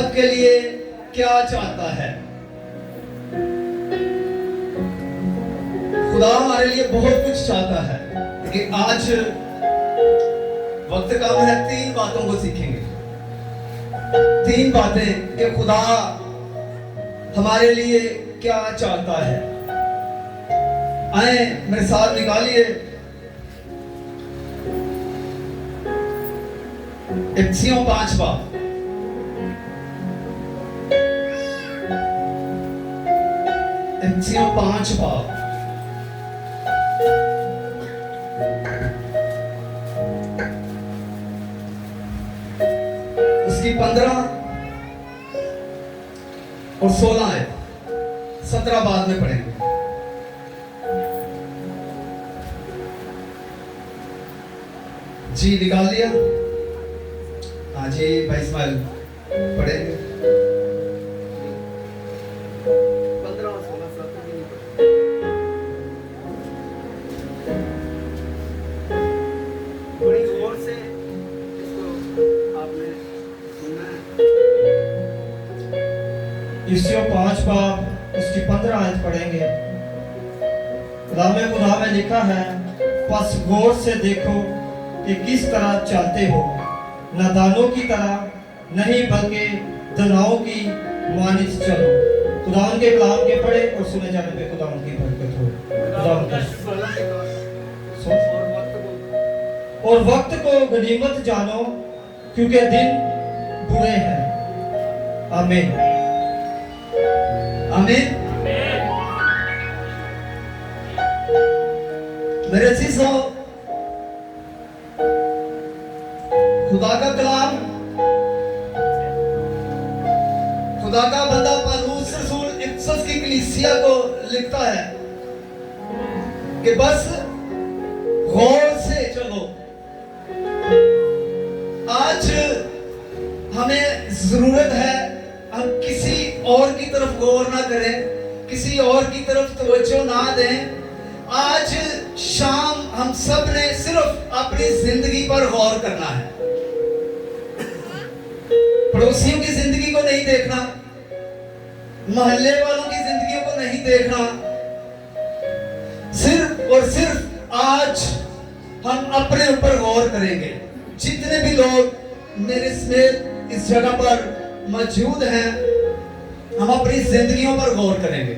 सबके लिए क्या चाहता है। खुदा हमारे लिए बहुत कुछ चाहता है, लेकिन आज वक्त कम है। 3 बातों को सीखेंगे, 3 बातें कि खुदा हमारे लिए क्या चाहता है। आए मेरे साथ निकालिए इफिसियों 5 बाब। इफिसियों 5 बाब उसकी 15 और 16 है। 17 बाद में पढ़ेंगे। जी निकाल लिया? हाँ जी भाई इस्माइल पढ़ेंगे। 15 और 16 साथ में नहीं बड़ी गौर से इसको आपने सुनना है। इफिसियों 5 बाब उसकी 15 आयत पढ़ेंगे। कलाम खुदा में लिखा है, बस गौर से देखो कि किस तरह चलते हो, नादानों की तरह नहीं बल्कि दानियों की मानित चलो। खुदा के कलाम के पढ़े और सुने जाने पे खुदा की बरकत हो। और वक्त को गनीमत जानो क्योंकि दिन बुरे हैं। आमीन आमीन। मेरे अजीजों, खुदा का कलाम, खुदा का बंदा पौलुस रसूल इफिसस की कलीसिया को लिखता है कि बस गौर से चलो। आज हमें जरूरत है हम किसी और की तरफ गौर ना करें, किसी और की तरफ तवज्जो ना दें। आज शाम हम सब ने सिर्फ अपनी जिंदगी पर गौर करना है। पड़ोसियों की जिंदगी को नहीं देखना, मोहल्ले वालों की जिंदगियों को नहीं देखना। सिर्फ और सिर्फ आज हम अपने ऊपर गौर करेंगे। जितने भी लोग मेरे समेत इस जगह पर मौजूद हैं, हम अपनी जिंदगियों पर गौर करेंगे,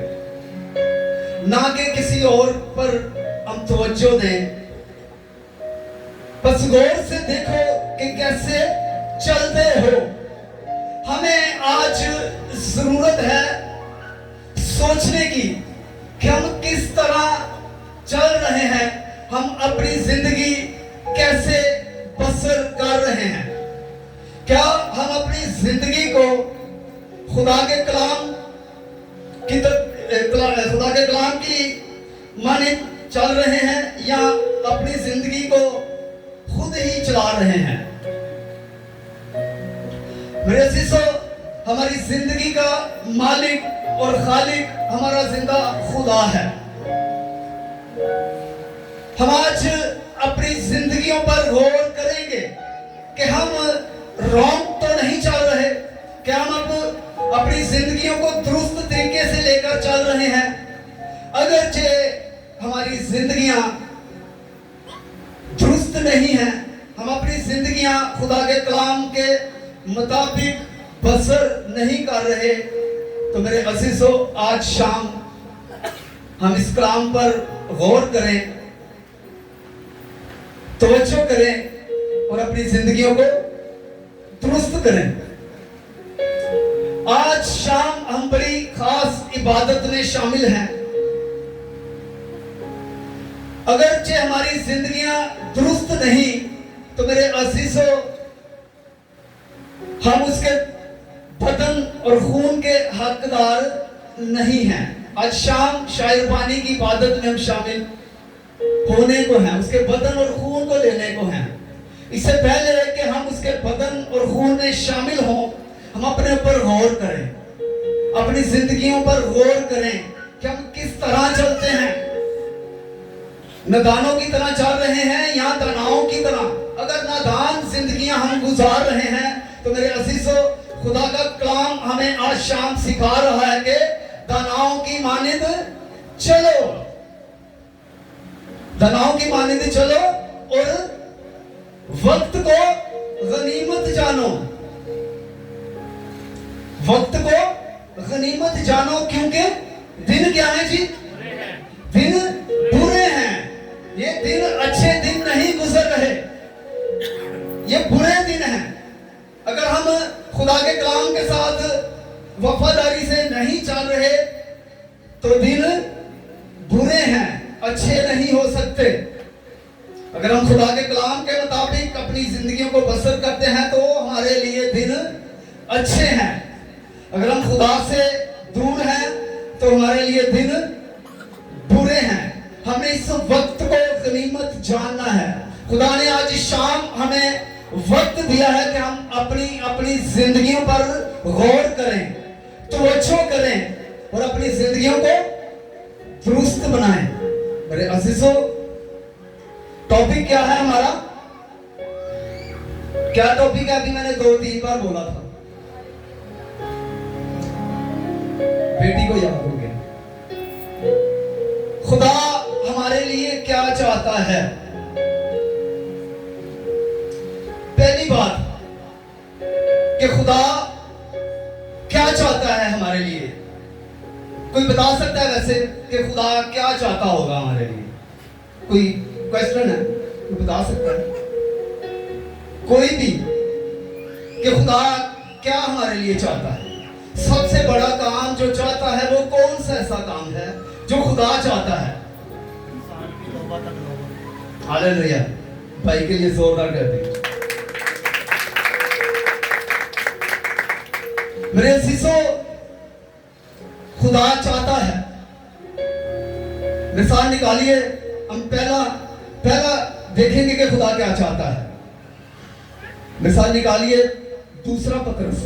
ना कि किसी और पर हम तवज्जो दें। बस गौर से देखो कि कैसे चलते हो। हमें आज जरूरत है सोचने की कि हम किस तरह चल रहे हैं, हम अपनी जिंदगी कैसे बसर कर रहे हैं। क्या हम अपनी जिंदगी को खुदा के कलाम की खुदा के कलाम की माने चल रहे हैं, या अपनी जिंदगी को खुद ही चला रहे हैं। मेरे अजीजों, हमारी जिंदगी का मालिक और खालिक हमारा जिंदा खुदा है। हम आज अपनी जिंदगियों पर गौर करेंगे कि हम रॉन्ग तो नहीं चल रहे, क्या हम अपनी जिंदगियों को दुरुस्त तरीके से लेकर चल रहे हैं। अगरचे हमारी जिंदगियां दुरुस्त नहीं है, हम अपनी जिंदगियां खुदा के कलाम के मुताबिक बसर नहीं कर रहे, तो मेरे अजीजों आज शाम हम इस कलाम पर गौर करें, तवज्जो करें और अपनी जिंदगियों को दुरुस्त करें। आज शाम हम बड़ी खास इबादत में शामिल हैं। अगरचे हमारी जिंदगियां दुरुस्त नहीं, तो मेरे अजीजों हम उसके बदन और खून के हकदार नहीं हैं। आज शाम शायरबानी की इबादत में हम शामिल होने को हैं, उसके बदन और खून को लेने को हैं। इससे पहले कि हम उसके बदन और खून में शामिल हों, हम अपने ऊपर गौर करें, अपनी जिंदगियों पर गौर करें कि हम किस तरह चलते हैं। नादानों की तरह चल रहे हैं या दानियों की तरह। अगर नादान जिंदगियां हम गुजार रहे हैं, तो मेरे अजीजों खुदा का कलाम हमें आज शाम सिखा रहा है कि दानाओं की मानिंद चलो, दानाओं की मानिंद चलो और वक्त को गनीमत जानो, वक्त को गनीमत जानो, क्योंकि दिन क्या है जी? दिन बुरे हैं। ये दिन अच्छे दिन नहीं गुजर रहे, ये बुरे दिन हैं। अगर हम खुदा के कलाम के साथ वफादारी से नहीं चल रहे तो दिन बुरे हैं, अच्छे नहीं हो सकते। अगर हम खुदा के कलाम के मुताबिक अपनी जिंदगियों को बसर करते हैं तो हमारे लिए दिन अच्छे हैं। अगर हम खुदा से दूर हैं तो हमारे लिए दिन बुरे हैं। हमें इस वक्त को गनीमत जानना है। खुदा ने आज शाम हमें वक्त दिया है कि हम अपनी अपनी जिंदगियों पर गौर करें, तवज्जो करें और अपनी जिंदगियों को दुरुस्त बनाएं। मेरे अजीजों, टॉपिक क्या है हमारा? क्या टॉपिक है? अभी मैंने 2-3 बार बोला था, बेटी को याद हो गया। खुदा हमारे लिए क्या चाहता है? पहली बात कि खुदा क्या चाहता है हमारे लिए। कोई बता सकता है वैसे कि खुदा क्या चाहता होगा हमारे लिए? कोई क्वेश्चन है? कोई बता सकता है? कोई भी कि खुदा क्या हमारे लिए चाहता है? सबसे बड़ा काम जो चाहता है वो कौन सा ऐसा काम है जो खुदा चाहता है? हालेलुया। भाई के लिए जोरदार कहते हैं। मेरे अजीजों, खुदा चाहता है, मिसाल निकालिए, हम पहला देखेंगे कि खुदा क्या चाहता है। मिसाल निकालिए 2 पतरस,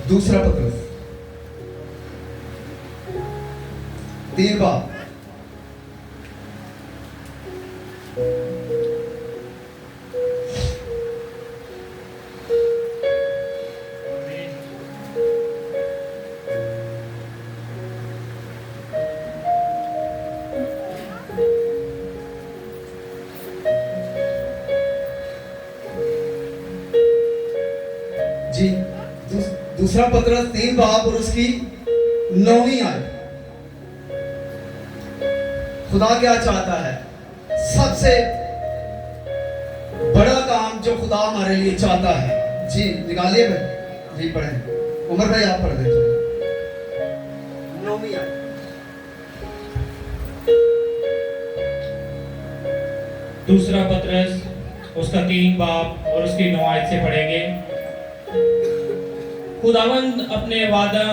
दूसरा पतरस 3 बार। जी, दूसरा पतरस 3 बाब और उसकी 9वीं आयत। खुदा क्या चाहता है? सबसे बड़ा काम जो खुदा हमारे लिए चाहता है। जी निकालिए भाई, जी पढ़ें। उमर भाई आप पढ़ दें। 9वीं आयत। दूसरा पतरस उसका 3 बाब और उसकी 9 आयत से पढ़ेंगे। खुदावंद अपने वादा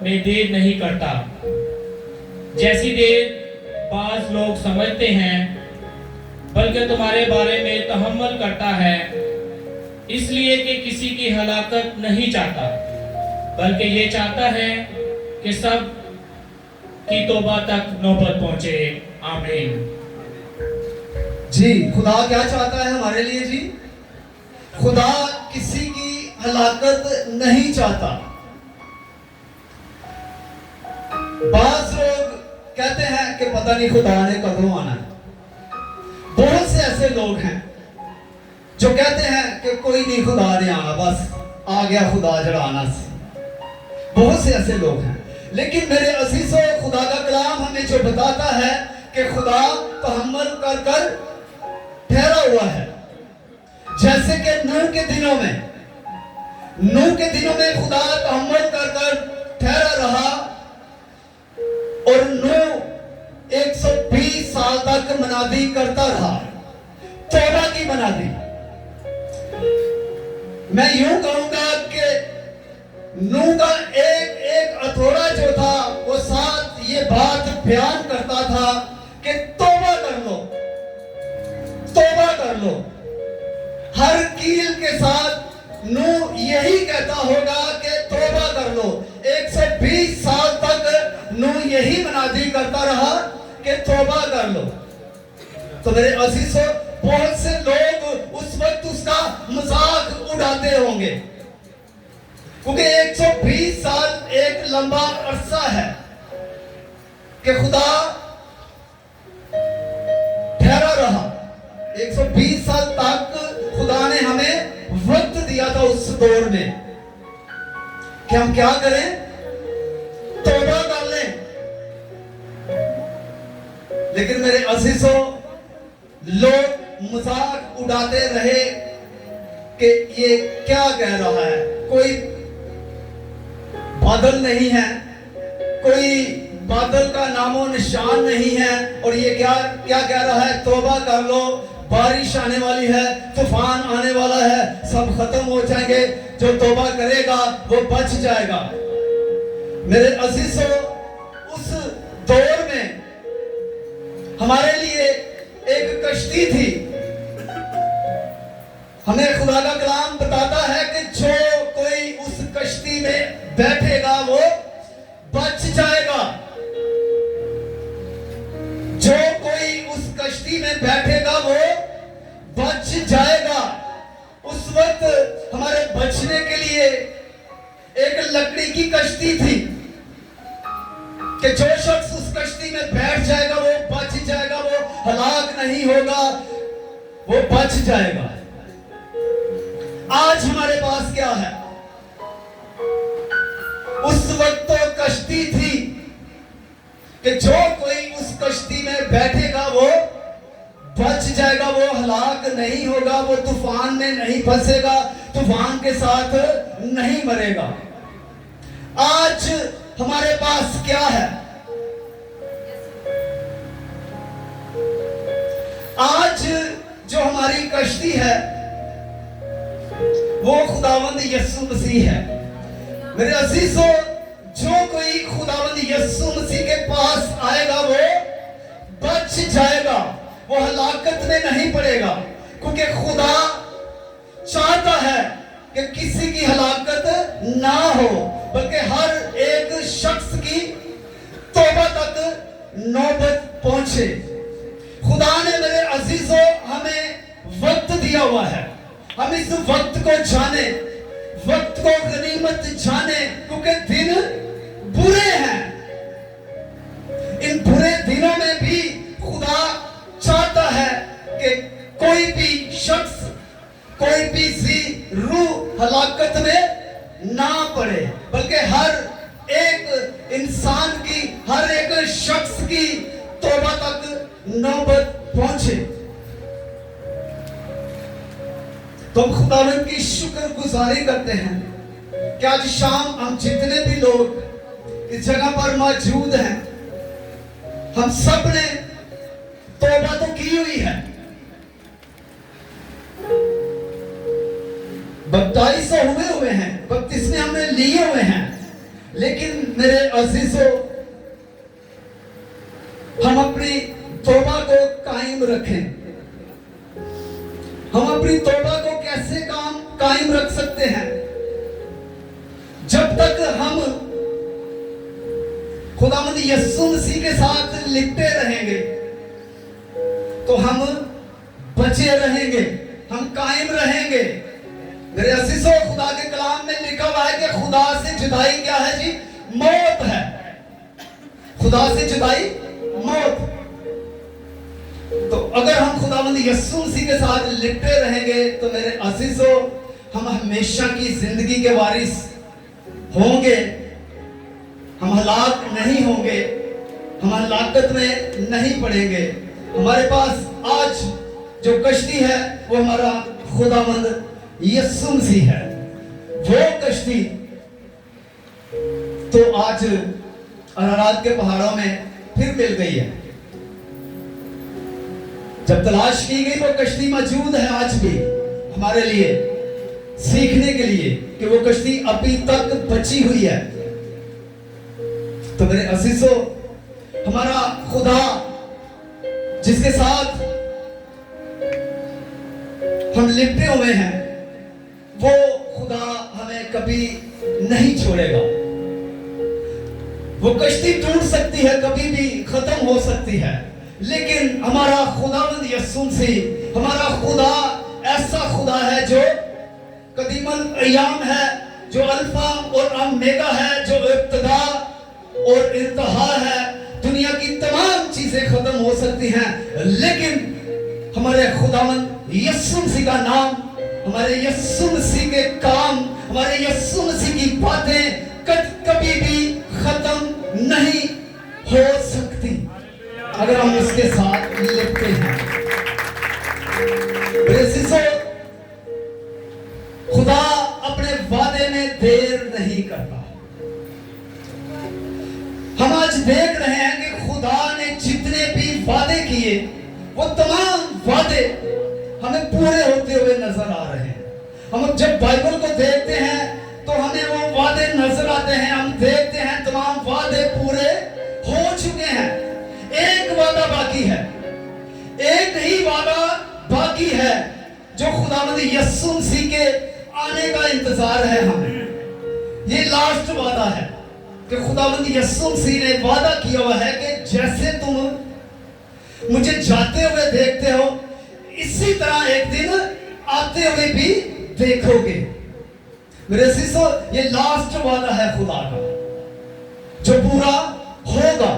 में देर नहीं करता, जैसी देर बाज लोग समझते हैं, बल्कि तुम्हारे बारे में तहम्मुल करता है, इसलिए कि किसी की हलाकत नहीं चाहता, बल्कि ये चाहता है कि सब की तौबा तक नौबत पहुंचे। आमीन। जी, खुदा क्या चाहता है हमारे लिए? जी, खुदा किसी की हलाकत नहीं चाहता। बाज लोग कहते हैं कि पता नहीं खुदा ने कदों आना है। बहुत से ऐसे लोग हैं जो कहते हैं कि कोई नहीं, खुदा ने आना, बस आ गया खुदा जरा आना से। बहुत से ऐसे लोग हैं। लेकिन मेरे अजीजों, खुदा का कलाम हमें जो बताता है कि खुदा तहम्मुल कर कर ठहरा हुआ है। जैसे कि नूह के दिनों में खुदा तहम्मुल कर कर ठहरा रहा और नूह 120 साल तक मनादी करता रहा, तौबा की मनादी। मैं यूं कहूंगा कि नूह का एक हथौड़ा जो था वो साथ ये बात बयान करता था कि तौबा कर लो, तौबा कर लो। हर कील के साथ नूह यही कहता होगा कि तौबा कर लो। 120 साल तक नूह यही मुनादी करता रहा कि तौबा कर लो। तो मेरे अजीजों, बहुत से लोग उस वक्त उसका मजाक उड़ाते होंगे, क्योंकि 120 साल एक लंबा अरसा है कि खुदा ठहरा रहा। 120 साल तक खुदा ने हमें वक्त दिया था उस दौर में कि हम क्या करें, तौबा कर लें। लेकिन मेरे अजीजों, लोग मजाक उड़ाते रहे कि ये क्या कह रहा है, कोई बादल नहीं है, कोई बादल का नामो निशान नहीं है, और ये क्या क्या कह रहा है, तौबा कर लो, बारिश आने वाली है, तूफान आने वाला है, सब खत्म हो जाएंगे, जो तौबा करेगा वो बच जाएगा। मेरे अजीजों, उस दौर में हमारे लिए एक कश्ती थी। हमें खुदा का कलाम बताता है कि जो कोई उस कश्ती में बैठेगा वो बच जाएगा। जो कोई उस कश्ती में बैठेगा वो बच जाएगा। उस वक्त हमारे बचने के लिए एक लकड़ी की कश्ती थी कि जो शख्स उस कश्ती में बैठ जाएगा वो बच जाएगा, वो हलाक नहीं होगा, वो बच जाएगा। आज हमारे पास क्या है? उस वक्त तो कश्ती थी कि जो कोई उस कश्ती में बैठेगा वो बच जाएगा, वो हलाक नहीं होगा, वो तूफान में नहीं फंसेगा, तूफान के साथ नहीं मरेगा। आज हमारे पास क्या है? आज जो हमारी कश्ती है वो खुदावंद यीशु मसीह है। मेरे अजीजों, जो कोई खुदावंद यीशु मसीह के पास आएगा वो बच जाएगा, वो हलाकत में नहीं पड़ेगा, क्योंकि खुदा चाहता है कि किसी की हलाकत ना हो, बल्कि हर एक शख्स की तौबा तक नौबत पहुंचे। खुदा ने मेरे अजीजों हमें वक्त दिया हुआ है, हम इस वक्त को जाने, वक्त को गनीमत जाने, क्योंकि दिन बुरे हैं। इन बुरे दिनों में भी खुदा चाहता है कि कोई भी शख्स, कोई भी जी रूह हलाकत में ना पड़े, बल्कि हर एक इंसान की, हर एक शख्स की तौबा तक नौबत पहुंचे। तो हम खुदावंद की शुक्रगुजारी करते हैं कि आज शाम हम जितने भी लोग इस जगह पर मौजूद हैं, हम सब ने तौबा तो की हुई है, बपतिस्म हुए हैं, बपतिस्मे हमने लिए हुए हैं, लेकिन मेरे अजीजों, हम अपनी तौबा को कायम रखें। हम अपनी तौबा को कैसे कायम रख सकते हैं? जब तक हम खुदावंद यीशु मसीह के साथ लिपटे रहेंगे तो हम बचे रहेंगे, हम कायम रहेंगे। मेरे अजीजों, खुदा के कलाम में लिखा हुआ है कि खुदा से जुदाई क्या है जी? मौत है। खुदा से जुदाई मौत। तो अगर हम खुदावंद यीशु मसीह के साथ लिपटे रहेंगे तो मेरे अजीजों, हम हमेशा की जिंदगी के वारिस होंगे, हम हलाक नहीं होंगे, हम हलाकत में नहीं पड़ेंगे। हमारे पास आज जो कश्ती है वो हमारा खुदावंद यीशु मसीह है। वो कश्ती तो आज अरारात के पहाड़ों में फिर मिल गई है। जब तलाश की गई वो कश्ती मौजूद है आज भी हमारे लिए, सीखने के लिए कि वो कश्ती अभी तक बची हुई है। तो मेरे अजीजों, हमारा खुदा जिसके साथ हम लिपटे हुए हैं, वो खुदा हमें कभी नहीं छोड़ेगा, वो कश्ती टूट सकती है, कभी भी खत्म हो सकती है, लेकिन हमारा खुदावंद यीशु मसीह, हमारा खुदा ऐसा खुदा है जो कदीमल अय्याम है, जो अल्फा और ओमेगा है, जो इब्तिदा और इंतहा है। दुनिया की तमाम चीजें खत्म हो सकती हैं, लेकिन हमारे खुदावंद यीशु मसीह का नाम, हमारे यीशु मसीह के काम, हमारे यीशु मसीह की बातें कभी भी खत्म नहीं हो सकती अगर हम उसके साथ लिखते हैं। बेसिसो, खुदा अपने वादे में देर नहीं करता। हम आज देख रहे हैं कि खुदा ने जितने भी वादे किए, वो तमाम वादे हमें पूरे होते हुए नजर आ रहे हैं। हम जब बाइबल को देखते हैं तो हमें वो वादे नजर आते हैं, हम देखते हैं तमाम वादे पूरे हो चुके हैं। एक वादा बाकी है, एक ही वादा बाकी है जो खुदावंद यीशु मसीह के आने का इंतजार है हमें। ये लास्ट वादा है कि खुदावंद यीशु मसीह ने वादा किया हुआ है कि जैसे तुम मुझे जाते हुए देखते हो, इसी तरह एक दिन आते हुए भी देखोगे। मेरे शिष्यों, ये लास्ट वादा है खुदा का जो पूरा होगा।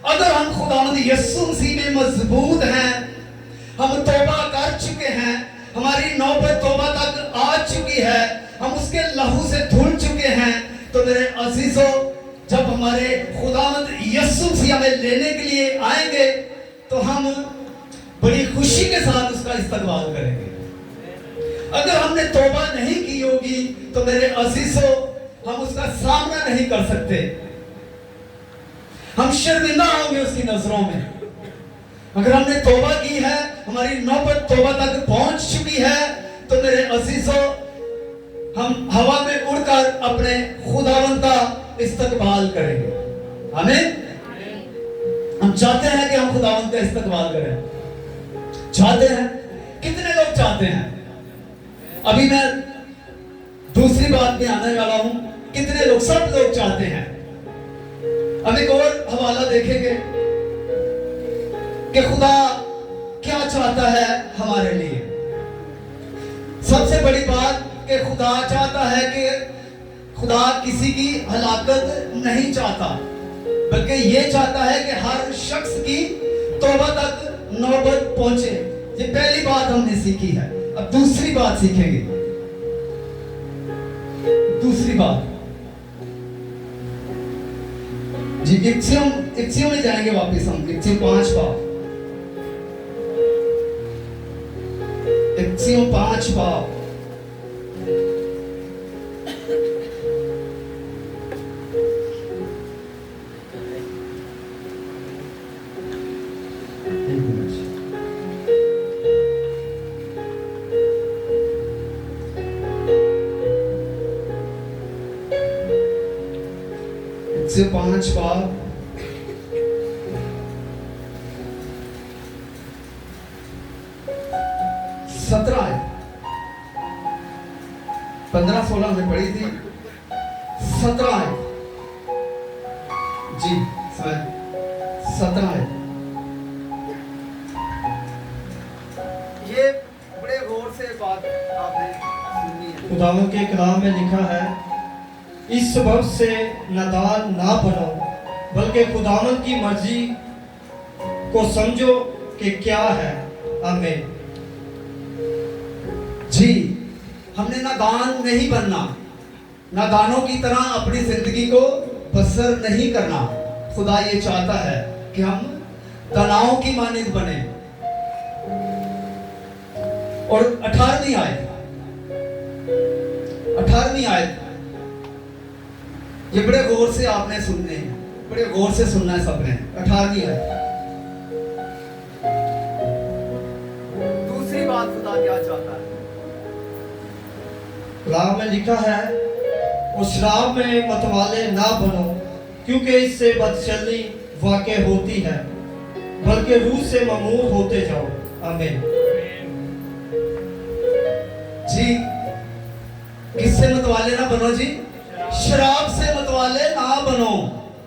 अगर हम खुदावंद यीशु मसीह में मजबूत हैं, हम तौबा कर चुके हैं, हमारी नौबत तौबा तक आ चुकी है, हम उसके लहू से धुल चुके हैं, तो मेरे अजीजों, जब हमारे खुदावंद यीशु मसीह हमें लेने के लिए आएंगे तो हम बड़ी खुशी के साथ उसका इस्तकबाल करेंगे। अगर हमने तौबा नहीं की होगी तो मेरे अजीजों, हम उसका सामना नहीं कर सकते, हम शर्मिंदा होंगे उसकी नजरों में। अगर हमने तौबा की है, हमारी नौबत तौबा तक पहुंच चुकी है, तो मेरे अजीजों, हम हवा में उड़कर अपने खुदावंद का इस्तकबाल करेंगे। आमीन। हम चाहते हैं कि हम खुदावंद का इस्तकबाल करें। चाहते हैं? कितने लोग चाहते हैं? अभी मैं दूसरी बात में आने वाला हूं। कितने लोग? सब लोग चाहते हैं। अब एक और हवाला देखेंगे कि खुदा क्या चाहता है हमारे लिए। सबसे बड़ी बात कि खुदा चाहता है कि खुदा किसी की हलाकत नहीं चाहता, बल्कि ये चाहता है कि हर शख्स की तौबा तक नौबत पहुंचे। ये पहली बात हमने सीखी है। अब दूसरी बात सीखेंगे। दूसरी बात जी, इक्सियों में जाएंगे वापस हम। इक्सियों 5 बाब, इक्सियों 5 बाब। से 5 बाब 17 है। 15-16 में पढ़ी थी। 17 है जी, 17 है। ये बड़े गौर से बात आपने सुनी है। खुदावंद के कलाम में लिखा है, इस सबब से नादान ना बनो, बल्कि खुदावंद की मर्जी को समझो कि क्या है। आमीन जी। हमने नादान नहीं बनना, नादानों की तरह अपनी जिंदगी को बसर नहीं करना। खुदा ये चाहता है कि हम तनाव की मानिंद बने। और 18वीं आयत, ये बड़े गौर से आपने सुनने हैं, बड़े गौर से सुनना है सबने। 18वीं आयत। दूसरी बात खुदा क्या चाहता है? कलाम में लिखा है, उस शराब में मतवाले ना बनो, क्योंकि इससे बदचलनी वाक़ होती है, बल्कि रूह से ममूर होते जाओ। आमीन जी। किससे मतवाले ना बनो जी? शराब से मतवाले ना बनो।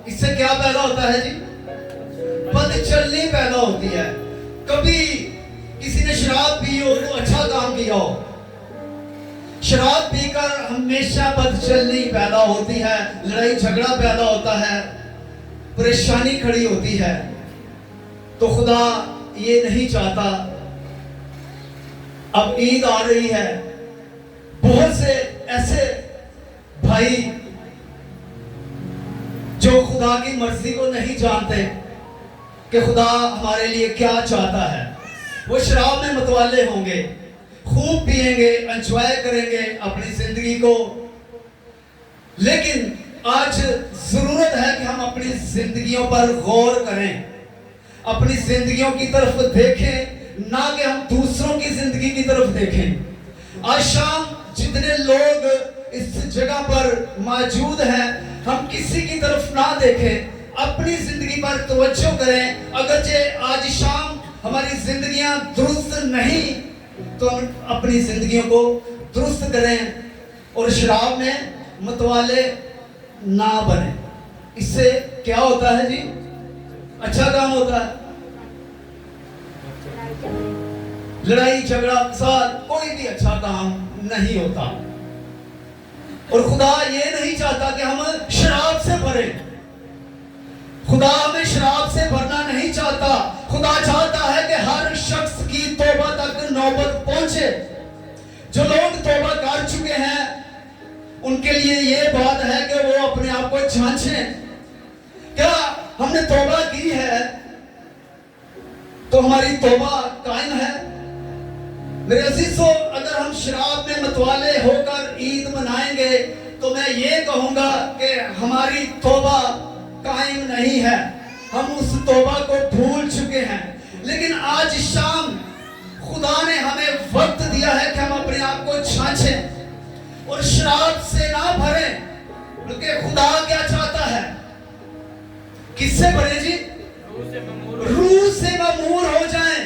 इससे क्या पैदा होता है जी? बदचलनी पैदा होती है। कभी किसी ने शराब पी हो तो अच्छा काम किया हो, शराब पीकर हमेशा बदचलनी पैदा होती है, लड़ाई झगड़ा पैदा होता है, परेशानी खड़ी होती है। तो खुदा ये नहीं चाहता। अब ईद आ रही है, बहुत से ऐसे भाई जो खुदा की मर्जी को नहीं जानते कि खुदा हमारे लिए क्या चाहता है। वो शराब में मतवाले होंगे, खूब पिएंगे, एंजॉय करेंगे अपनी जिंदगी को। लेकिन आज जरूरत है कि हम अपनी जिंदगियों पर गौर करें, अपनी जिंदगियों की तरफ देखें, ना कि हम दूसरों की जिंदगी की तरफ देखें। आज शाम जितने लोग इस जगह पर मौजूद हैं, हम किसी की तरफ ना देखें, अपनी जिंदगी पर तवज्जो करें। अगर आज शाम हमारी जिंदगियां दुरुस्त नहीं तो हम अपनी जिंदगियों को दुरुस्त करें और शराब में मतवाले ना बने। इससे क्या होता है जी? अच्छा काम होता है। लड़ाई झगड़ा फसाद कोई भी अच्छा काम नहीं होता। और खुदा ये नहीं चाहता कि हम शराब से भरे। खुदा हमें शराब से भरना नहीं चाहता। खुदा चाहता है कि हर शख्स की तौबा तक नौबत पहुंचे। जो लोग तौबा कर चुके हैं उनके लिए ये बात है कि वो अपने आप को जांचें। क्या हमने तौबा की है तो हमारी तौबा कायम है? मेरे अजीजों, अगर हम शराब में मतवाले होकर ईद मनाएंगे तो मैं ये कहूंगा कि हमारी तौबा कायम नहीं है, हम उस तौबा को भूल चुके हैं। लेकिन आज शाम खुदा ने हमें वक्त दिया है कि हम अपने आप को जांचें और शराब से ना भरें। बल्कि खुदा क्या चाहता है? किससे भरे जी? रूह से ममूर हो जाएं।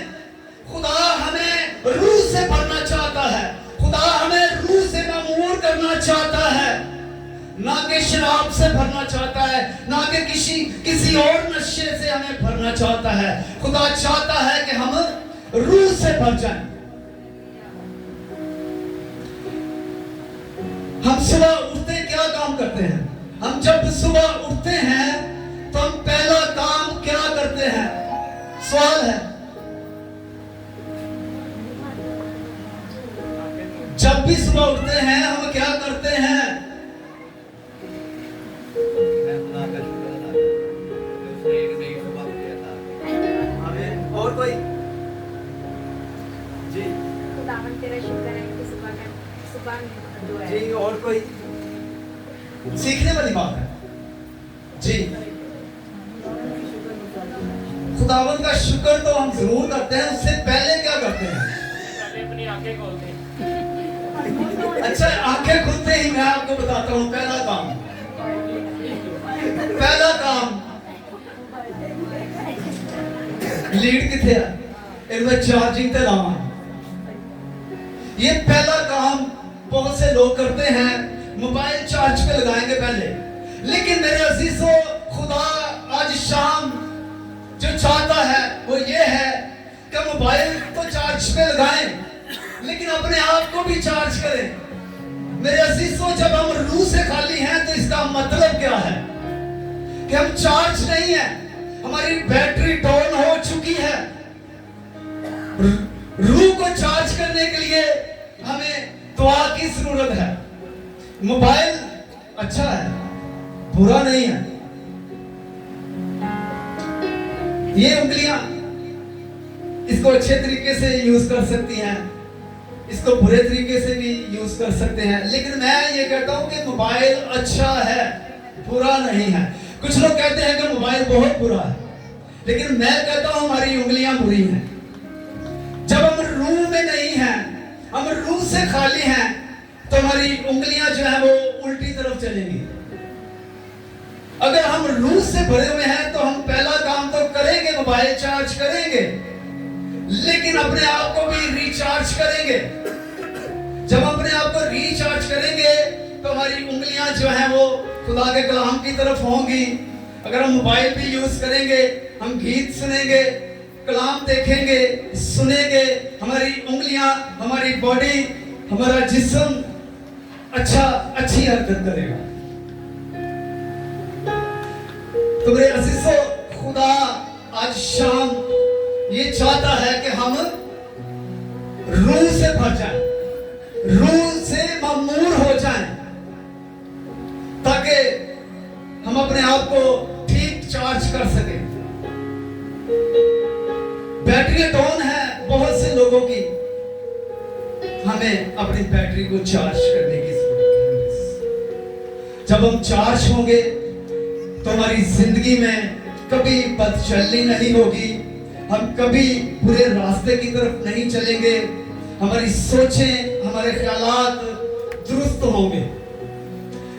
खुदा हमें रूह से भरना चाहता है। खुदा हमें रूह से ममूर करना चाहता है, ना कि शराब से भरना चाहता है, ना कि किसी और नशे से हमें भरना चाहता है। खुदा चाहता है कि हम रूह से भर जाएं। हम सुबह उठते क्या काम करते हैं? हम जब सुबह उठते हैं तो हम पहला काम क्या करते हैं? सवाल है। जब भी सुबह उठते हैं हम क्या करते हैं? और कोई जी? खुदावन तेरा शुक्र है कि सुबह में जो है जी, और कोई सीखने वाली बात है जी। खुदावन का शुक्र तो हम जरूर करते हैं, उससे पहले क्या करते हैं? अपनी आंखें खोलते हैं। अच्छा, आंखें खुलते ही मैं आपको बताता हूँ पहला काम लीड किथे है? इनमें चार्जिंग ते लावा। ये पहला काम बहुत से लोग करते हैं, मोबाइल चार्ज पे लगाएंगे पहले। लेकिन मेरे अजीजों, खुदा आज शाम जो चाहता है वो ये है कि मोबाइल तो चार्ज पे लगाएं, लेकिन अपने आप को भी चार्ज करें। मेरे अजीजों, जब हम रूह से खाली हैं तो इसका मतलब क्या है? कि हम चार्ज नहीं है, हमारी बैटरी डाउन हो चुकी है। रूह को चार्ज करने के लिए हमें दुआ की जरूरत है। मोबाइल अच्छा है, बुरा नहीं है। ये उंगलियां इसको अच्छे तरीके से यूज कर सकती हैं, इसको बुरे तरीके से भी यूज कर सकते हैं। लेकिन मैं ये कहता हूं कि मोबाइल अच्छा है, बुरा नहीं है। कुछ लोग कहते हैं कि मोबाइल बहुत बुरा है, लेकिन मैं कहता हूं हमारी उंगलियां बुरी हैं। जब हम रूह में नहीं हैं, हम रूह से खाली हैं, तो हमारी उंगलियां जो है वो उल्टी तरफ चलेंगी। अगर हम रूह से भरे हुए हैं तो हम पहला काम तो करेंगे, मोबाइल चार्ज करेंगे, लेकिन अपने आप को भी रिचार्ज करेंगे। जब अपने आप को रिचार्ज करेंगे तो हमारी उंगलियां जो हैं वो खुदा के कलाम की तरफ होंगी, अगर हम मोबाइल भी यूज करेंगे, हम गीत सुनेंगे, कलाम देखेंगे, सुनेंगे, हमारी उंगलियां, हमारी बॉडी, हमारा जिस्म अच्छी हरकत करेगा। तो मेरे अजीजों, खुदा आज शाम ये चाहता है कि हम रूह से भर जाएं, रूह से ममूर हो जाएं, ताकि हम अपने आप को ठीक चार्ज कर सकें। बैटरी डाउन है बहुत से लोगों की, हमें अपनी बैटरी को चार्ज करने की जरूरत है। जब हम चार्ज होंगे तो हमारी जिंदगी में कभी बदचलनी नहीं होगी, हम कभी बुरे रास्ते की तरफ नहीं चलेंगे, हमारी सोचें, हमारे ख्यालात दुरुस्त होंगे।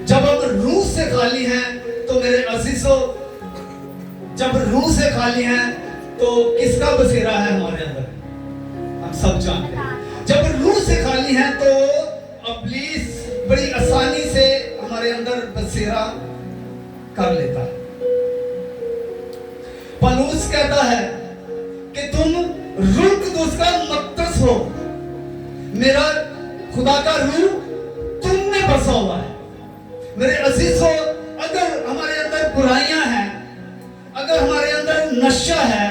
जब हम रूह से खाली हैं तो मेरे अजीजों, जब रूह से खाली हैं तो किसका बसेरा है हमारे अंदर? हम सब जानते हैं। जब रूह से खाली हैं तो इब्लीस बड़ी आसानी से हमारे अंदर बसेरा कर लेता है। पौलुस कहता है कि तुम रूह कुदूस का मक़दस हो, मेरा खुदा का रूह तुम में बसा हुआ है। मेरे अजीजों, अगर हमारे अंदर बुराइयां हैं, अगर हमारे अंदर नशा है,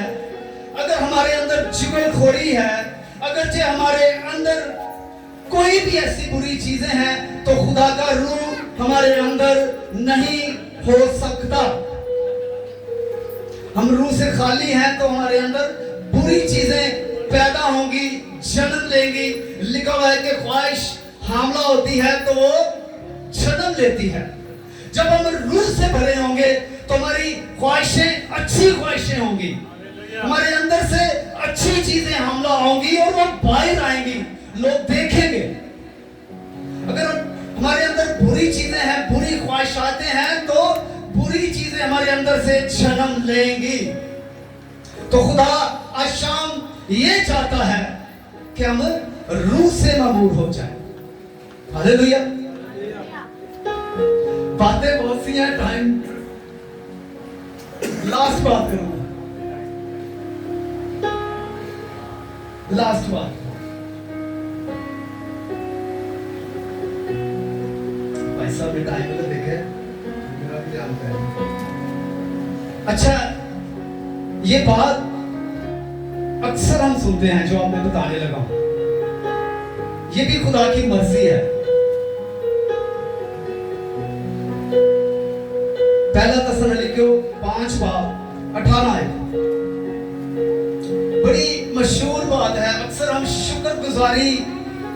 अगर हमारे अंदर चुगलखोरी है, अगर जो हमारे अंदर कोई भी ऐसी बुरी चीजें हैं, तो खुदा का रूह हमारे अंदर नहीं हो सकता। हम रूह से खाली हैं तो हमारे अंदर बुरी चीजें पैदा होंगी, जन्म लेंगी। लिखा हुआ है कि ख्वाहिश हामला होती है तो वो जन्म लेती है। जब हम रूह से भरे होंगे तो हमारी ख्वाहिशें अच्छी ख्वाहिशें होंगी, हमारे अंदर से अच्छी चीजें हमला होंगी और वो बाहर आएंगी, लोग देखेंगे। अगर हमारे अंदर बुरी चीजें हैं, बुरी ख्वाहिशातें हैं, तो बुरी चीजें हमारे अंदर से जन्म लेंगी। तो खुदा आज शाम ये चाहता है कि हम रूह से ममूर हो जाए। हालेलुया। बातें बहुत सी हैं, टाइम लास्ट बात करूंगा, लास्ट बात। भाई साहब ने टाइम तो देखे, मेरा भी ध्यान है। अच्छा, ये बात अक्सर हम सुनते हैं जो आप मैं बताने लगा हूं, ये भी खुदा की मर्जी है। पहला तस्सलुनीकियों 5:18 बड़ी मशहूर बात है। अक्सर हम शुक्रगुजारी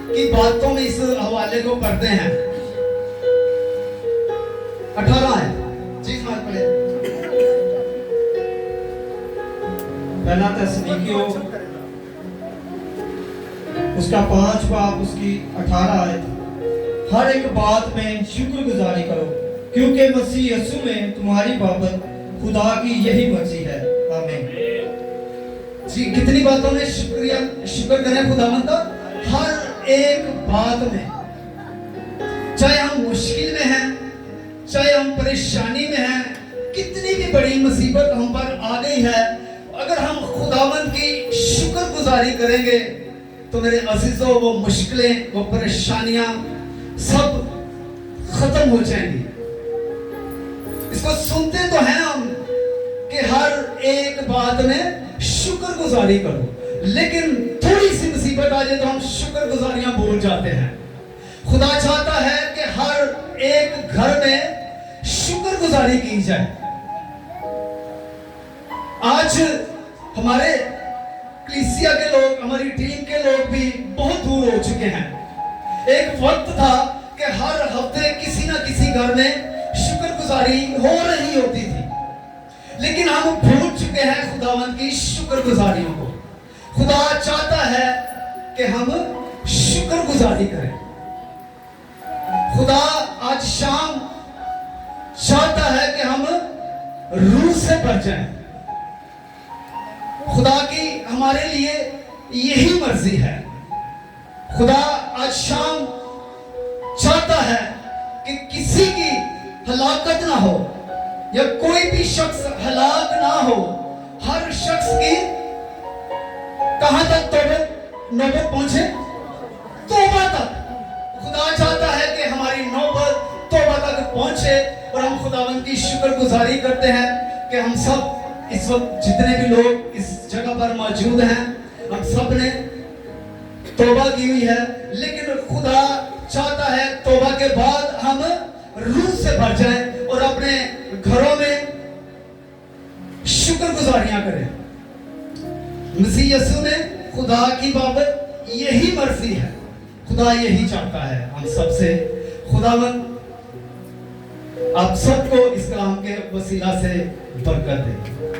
की बातों में इस हवाले को पढ़ते हैं। 18 है जी, समाज पढ़े। पहला तस्सलुनीकियों उसका 5 बाब उसकी 18 आयत। हर एक बात में शुक्रगुजारी करो, क्योंकि मसीह यीशु में तुम्हारी बाबत खुदा की यही मर्जी है। आमीन। जी, कितनी बातों में शुक्र करें खुदावंद का? हर एक बात में। चाहे हम मुश्किल में हैं, चाहे हम परेशानी में हैं, कितनी भी बड़ी मुसीबत हम पर आ गई है, अगर हम खुदावंद की शुक्रगुजारी करेंगे तो मेरे अजीजों, वो मुश्किलें, वो परेशानियां सब खत्म हो जाएंगी। इसको सुनते तो हैं हम कि हर एक बात में शुक्रगुजारी करो, लेकिन थोड़ी सी मुसीबत आ जाए तो हम शुक्रगुजारियां भूल जाते हैं। खुदा चाहता है कि हर एक घर में शुक्रगुजारी की जाए। आज हमारे कलीसिया के लोग, हमारी टीम के लोग भी बहुत दूर हो चुके हैं। एक वक्त था कि हर हफ्ते किसी ना किसी घर में शुक्रगुजारी हो रही होती थी, लेकिन हम भूल चुके हैं खुदावंद की शुक्रगुजारियों को। खुदा चाहता है कि हम शुक्रगुजारी करें। खुदा आज शाम चाहता है कि हम रूह से भर जाएं। खुदा की हमारे लिए यही मर्जी है। खुदा आज शाम चाहता है कि किसी की हलाकत ना हो, या कोई भी शख्स हलाक ना हो। हर शख्स की कहां तक तौबा नौबत पहुंचे? तौबा तक। खुदा चाहता है कि हमारी नौबत तौबा तक पहुंचे और हम खुदावंद की शुक्रगुजारी करते हैं कि हम सब इस वक्त जितने भी लोग इस जगह पर मौजूद हैं, हम सब ने तौबा की हुई है। लेकिन खुदा चाहता है तौबा के बाद हम रूह से भर जाएं और अपने घरों में शुक्रगुजारियां करें। मसीह यीशु ने खुदा की बाबत यही मर्जी है, खुदा यही चाहता है हम सबसे। खुदावंद आप सबको इस कलाम के वसीला से बरकत दे।